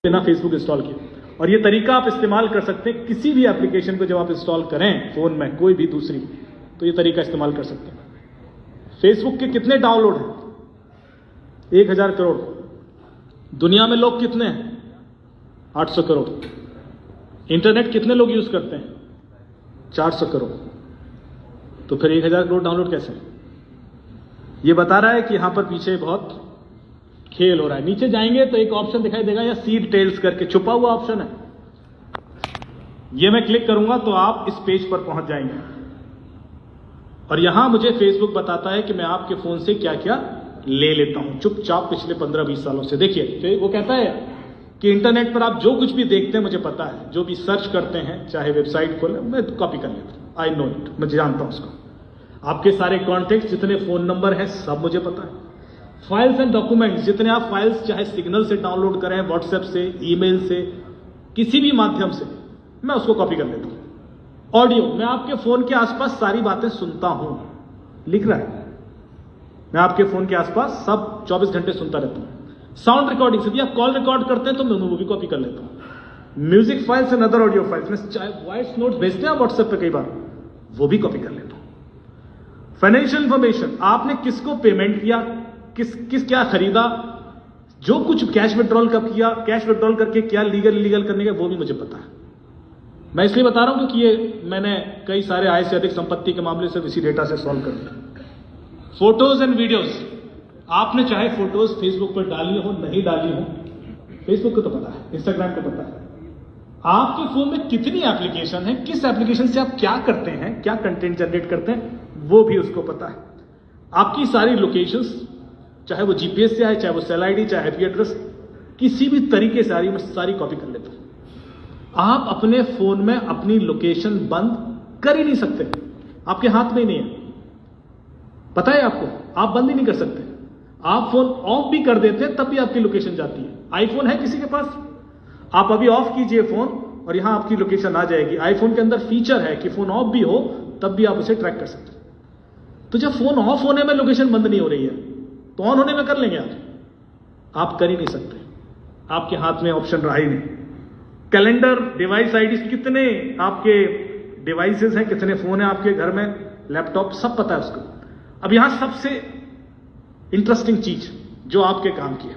बिना Facebook install किए। और ये तरीका आप इस्तेमाल कर सकते हैं किसी भी एप्लीकेशन को जब आप इंस्टॉल करें फोन में, कोई भी दूसरी, तो ये तरीका इस्तेमाल कर सकते हैं। फेसबुक के कितने डाउनलोड हैं? 1000 करोड़। दुनिया में लोग कितने हैं? 800 करोड़। इंटरनेट कितने लोग यूज करते हैं? 400 करोड़। तो फिर 1000 करोड़ डाउनलोड कैसे? ये बता रहा है कि यहां पर पीछे बहुत खेल हो रहा है। नीचे जाएंगे तो एक ऑप्शन दिखाई देगा या सीड टेल्स करके छुपा हुआ ऑप्शन है, ये मैं क्लिक करूंगा तो आप इस पेज पर पहुंच जाएंगे और यहां मुझे फेसबुक बताता है कि मैं आपके फोन से क्या क्या ले लेता हूं चुपचाप पिछले 15-20 सालों से। देखिए वो कहता है कि इंटरनेट पर आप जो कुछ भी देखते हैं मुझे पता है, जो भी सर्च करते हैं चाहे वेबसाइट खोले मैं कॉपी कर लेता हूं। आई नो इट, मैं जानता हूं उसको। आपके सारे कॉन्टेक्ट, जितने फोन नंबर हैं सब मुझे पता है। फाइल्स एंड डॉक्यूमेंट्स, जितने आप फाइल्स चाहे सिग्नल से डाउनलोड करें, व्हाट्सएप से, ईमेल से, किसी भी माध्यम से, मैं उसको कॉपी कर लेता हूं। ऑडियो, मैं आपके फोन के आसपास सारी बातें सुनता हूं, लिख रहा है, मैं आपके फोन के आसपास सब 24 घंटे सुनता रहता हूं। साउंड रिकॉर्डिंग, यदि आप कॉल रिकॉर्ड करते हैं तो मैं वो भी कॉपी कर लेता हूं। Music files and other audio files, में चाहे वॉइस नोट भेजते हैं व्हाट्सएप पे कई बार, वो भी कॉपी कर लेता हूं। फाइनेंशियल इंफॉर्मेशन, आपने किसको पेमेंट किया, किस क्या खरीदा, जो कुछ कैश विड्रॉल कब किया, कैश विड्रॉल करके क्या लीगल इलीगल करने का, वो भी मुझे पता है। मैं इसलिए बता रहा हूं कि ये मैंने कई सारे आय से अधिक संपत्ति के मामले से इसी डेटा से सॉल्व कर दिया। फोटोज एंड वीडियोज, आपने चाहे फोटोज फेसबुक पर डाली हो नहीं डाली हो, फेसबुक को तो पता है, इंस्टाग्राम को पता है। आपके फोन में कितनी एप्लीकेशन है, किस एप्लीकेशन से आप क्या करते हैं, क्या कंटेंट जनरेट करते हैं, वो भी उसको पता है। आपकी सारी लोकेशंस, चाहे वो जीपीएस से आए, चाहे वो सेल आईडी, चाहे आईपी एड्रेस, किसी भी तरीके से आ रही, मैं सारी कॉपी कर लेता हूं। आप अपने फोन में अपनी लोकेशन बंद कर ही नहीं सकते, आपके हाथ में ही नहीं है, पता है आपको, आप बंद ही नहीं कर सकते। आप फोन ऑफ भी कर देते हैं तब भी आपकी लोकेशन जाती है। आईफोन है किसी के पास, आप अभी ऑफ कीजिए फोन और यहां आपकी लोकेशन आ जाएगी। आईफोन के अंदर फीचर है कि फोन ऑफ भी हो तब भी आप उसे ट्रैक कर सकते हैं। तो जब फोन ऑफ होने में लोकेशन बंद नहीं हो रही है तो ऑन होने में कर लेंगे आप कर ही नहीं सकते, आपके हाथ में ऑप्शन रहा ही नहीं। कैलेंडर, डिवाइस आईडी, कितने आपके डिवाइसेस हैं, कितने फोन हैं आपके घर में, लैपटॉप, सब पता है उसको। अब यहां सबसे इंटरेस्टिंग चीज जो आपके काम की है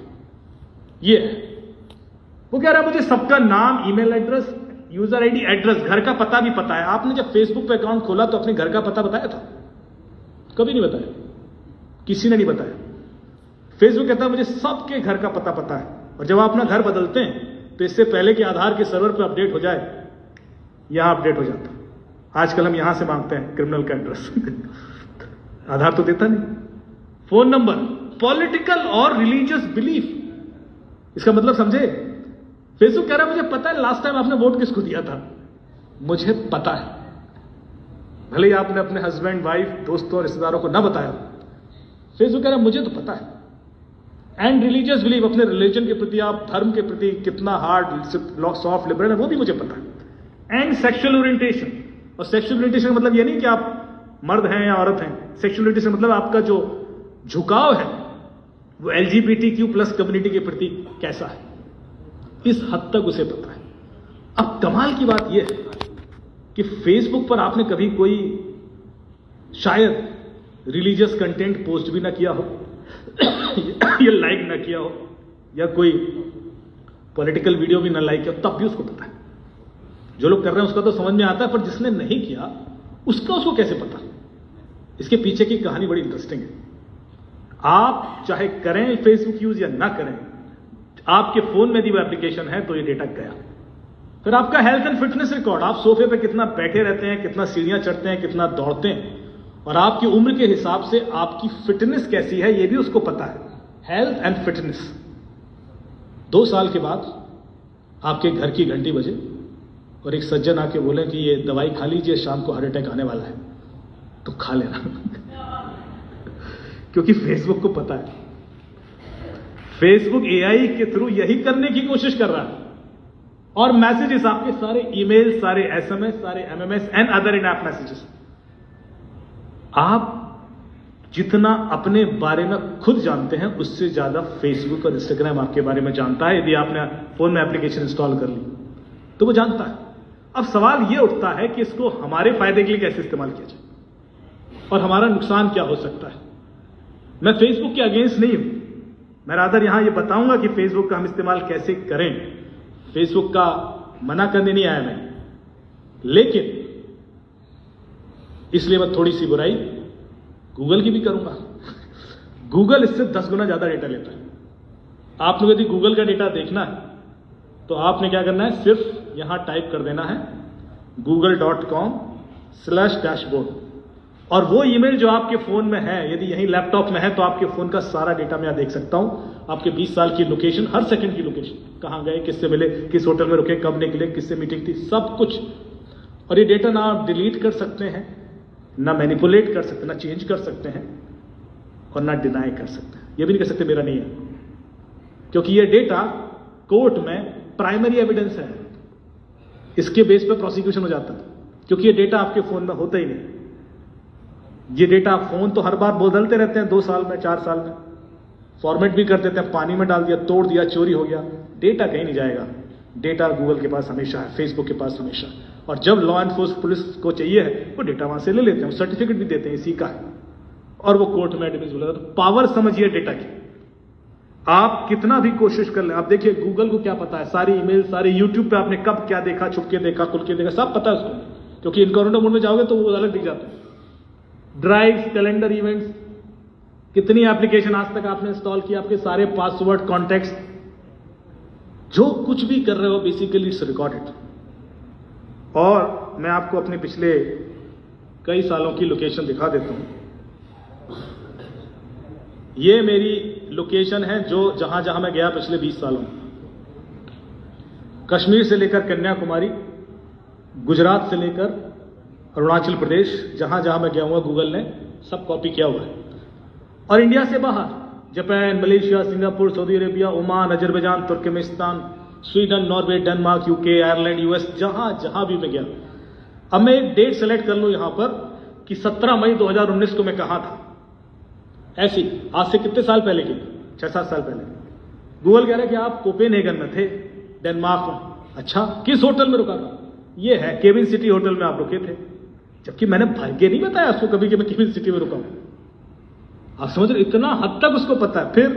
ये है, वो कह रहा है मुझे सबका नाम, email address, user ID, address, घर का पता भी पता है। आपने जब फेसबुक पे अकाउंट खोला तो अपने घर का पता बताया था? कभी नहीं बताया, किसी ने नहीं बताया। फेसबुक कहता है मुझे सबके घर का पता है। और जब आप अपना घर बदलते हैं तो इससे पहले कि आधार के सर्वर पर अपडेट हो जाए, यहां अपडेट हो जाता। आजकल हम यहां से मांगते हैं क्रिमिनल का एड्रेस आधार तो देता नहीं। फोन नंबर, पॉलिटिकल और रिलीजियस बिलीफ, इसका मतलब समझे? फेसबुक कह रहा है मुझे पता है लास्ट टाइम आपने वोट किसको दिया था, मुझे पता है। भले ही आपने अपने हस्बैंड, वाइफ, दोस्तों और रिश्तेदारों को ना बताया, फेसबुक कह रहा है मुझे तो पता है। एंड रिलीजियस बिलीफ, अपने रिलीजन के प्रति, आप धर्म के प्रति कितना हार्ड, सॉफ्ट, लिबरल है, वो भी मुझे पता है। एंड सेक्सुअल ओरिएंटेशन, और सेक्सुअल ओरिएंटेशन मतलब ये नहीं कि आप मर्द हैं या औरत हैं। सेक्सुअल ओरिएंटेशन मतलब आपका जो झुकाव है वो LGBTQ+ कम्युनिटी के प्रति कैसा है, इस हद तक उसे पता है। अब कमाल की बात यह है कि फेसबुक पर आपने कभी कोई शायद रिलीजियस कंटेंट पोस्ट भी ना किया हो या लाइक ना किया हो, या कोई पॉलिटिकल वीडियो भी ना लाइक किया, तब भी उसको पता है। जो लोग कर रहे हैं उसका तो समझ में आता है, पर जिसने नहीं किया उसको कैसे पता? इसके पीछे की कहानी बड़ी इंटरेस्टिंग है। आप चाहे करें फेसबुक यूज या ना करें, आपके फोन में भी वो एप्लीकेशन है तो ये डेटा गया। फिर आपका हेल्थ एंड फिटनेस रिकॉर्ड, आप सोफे पे कितना बैठे रहते हैं, कितना सीढ़ियां चढ़ते हैं, कितना दौड़ते हैं, और आपकी उम्र के हिसाब से आपकी फिटनेस कैसी है ये भी उसको पता है। Health and fitness. 2 साल के बाद आपके घर की घंटी बजे और एक सज्जन आके बोले कि ये दवाई खा लीजिए, शाम को हार्ट अटैक आने वाला है, तो खा लेना क्योंकि फेसबुक को पता है। फेसबुक AI के थ्रू यही करने की कोशिश कर रहा है। और मैसेजेस, आपके सारे ईमेल, सारे SMS, सारे MMS and other in app messages, आप जितना अपने बारे में खुद जानते हैं उससे ज्यादा फेसबुक और इंस्टाग्राम आपके बारे में जानता है। यदि आपने फोन में एप्लीकेशन इंस्टॉल कर ली तो वो जानता है। अब सवाल ये उठता है कि इसको हमारे फायदे के लिए कैसे इस्तेमाल किया जाए और हमारा नुकसान क्या हो सकता है। मैं फेसबुक के अगेंस्ट नहीं हूं, मैं रादर यहां ये बताऊंगा कि फेसबुक का हम इस्तेमाल कैसे करें। फेसबुक का मना करने नहीं आया मैं, लेकिन इसलिए मैं थोड़ी सी बुराई गूगल की भी करूंगा। गूगल इससे 10 गुना ज्यादा डेटा लेता है। आप लोग यदि गूगल का डेटा देखना है तो आपने क्या करना है, सिर्फ यहां टाइप कर देना है google.com/dashboard और वो ईमेल जो आपके फोन में है, यदि यही लैपटॉप में है तो आपके फोन का सारा डेटा मैं देख सकता हूं। आपके 20 साल की लोकेशन, हर सेकंड की लोकेशन, कहां गए, किससे मिले, किस होटल में रुके, कब निकले, किससे मीटिंग थी, सब कुछ। और ये डेटा ना आप डिलीट कर सकते हैं, ना मैनिपुलेट कर सकते, ना चेंज कर सकते हैं और ना डिनाई कर सकते हैं। ये भी नहीं कर सकते मेरा नहीं है, क्योंकि ये डेटा कोर्ट में प्राइमरी एविडेंस है। इसके बेस पर प्रोसिक्यूशन हो जाता है, क्योंकि ये डेटा आपके फोन में होता ही नहीं। ये डेटा फोन तो हर बार बदलते रहते हैं, 2 साल में, 4 साल में फॉर्मेट भी कर देते हैं, पानी में डाल दिया, तोड़ दिया, चोरी हो गया। डेटा कहीं नहीं जाएगा, डेटा गूगल के पास हमेशा है, फेसबुक के पास हमेशा। और जब लॉ एनफोर्समेंट पुलिस को चाहिए है वो डेटा वहां से ले लेते हैं, सर्टिफिकेट भी देते हैं इसी का है, और वो कोर्ट में एडमिसिबल होता है। तो पावर समझिए डेटा की। आप कितना भी कोशिश कर ले, आप देखिए गूगल को क्या पता है, सारी ईमेल, सारे यूट्यूब पे आपने कब क्या देखा, छुप के देखा, खुल के देखा, सब पता है उसको, क्योंकि इनकॉग्निटो मोड में जाओगे तो वो अलग दिख जाता है। ड्राइव्स, कैलेंडर, इवेंट्स, कितनी एप्लीकेशन आज तक आपने इंस्टॉल किया, आपके सारे पासवर्ड, कॉन्टेक्ट्स, जो कुछ भी कर रहे हो बेसिकली इट्स रिकॉर्डेड। और मैं आपको अपने पिछले कई सालों की लोकेशन दिखा देता हूं। ये मेरी लोकेशन है जो जहां जहां मैं गया पिछले 20 सालों में, कश्मीर से लेकर कन्याकुमारी, गुजरात से लेकर अरुणाचल प्रदेश, जहां जहां मैं गया हुआ गूगल ने सब कॉपी किया हुआ है। और इंडिया से बाहर Japan, Malaysia, Singapore, Saudi Arabia, Oman, Azerbaijan, Turkmenistan, Sweden, Norway, Denmark, UK, Ireland, US, जहां जहां भी मैं गया। अब मैं एक डेट सेलेक्ट कर लूं यहां पर कि 17 मई 2019 को मैं कहां था। ऐसी आज से कितने साल पहले की, 6-7 साल पहले। गूगल कह रहा है कि आप कोपेनहेगन में थे, डेनमार्क में। अच्छा, किस होटल में रुका था? ये है केविन सिटी होटल में आप रुके थे, जबकि मैंने भाग्य नहीं बताया उसको कभी कि मैं केविन सिटी में रुका हूं। आप समझ रहे, इतना हद तक उसको पता है। फिर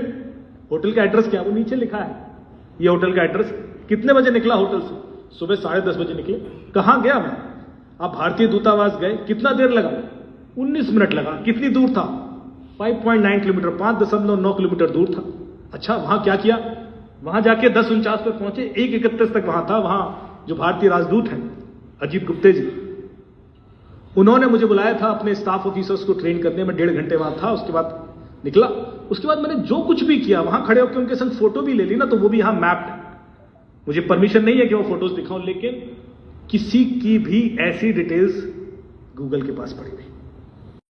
होटल का एड्रेस क्या, वो नीचे लिखा है, ये होटल का एड्रेस। कितने बजे निकला होटल से? सुबह 10:30 बजे निकले। कहां गया मैं? आप भारतीय दूतावास गए, कितना देर लगा? 19 मिनट लगा। कितनी दूर था? 5.9 किलोमीटर, 5.9 किलोमीटर दूर था। अच्छा, वहां क्या किया? वहां जाके 10:49 पर पहुंचे, 1:31 तक वहां था। वहां जो भारतीय राजदूत हैं अजीत गुप्ते जी, उन्होंने मुझे बुलाया था अपने स्टाफ ऑफिसर्स को ट्रेन करने में। 1.5 घंटे वहां था, उसके बाद निकला। उसके बाद मैंने जो कुछ भी किया, वहां खड़े होकर उनके संग फोटो भी ले ली ना, तो वो भी यहां मैप्ड है। मुझे परमिशन नहीं है कि वो फोटोज दिखाऊं, लेकिन किसी की भी ऐसी डिटेल्स गूगल के पास पड़ी नहीं।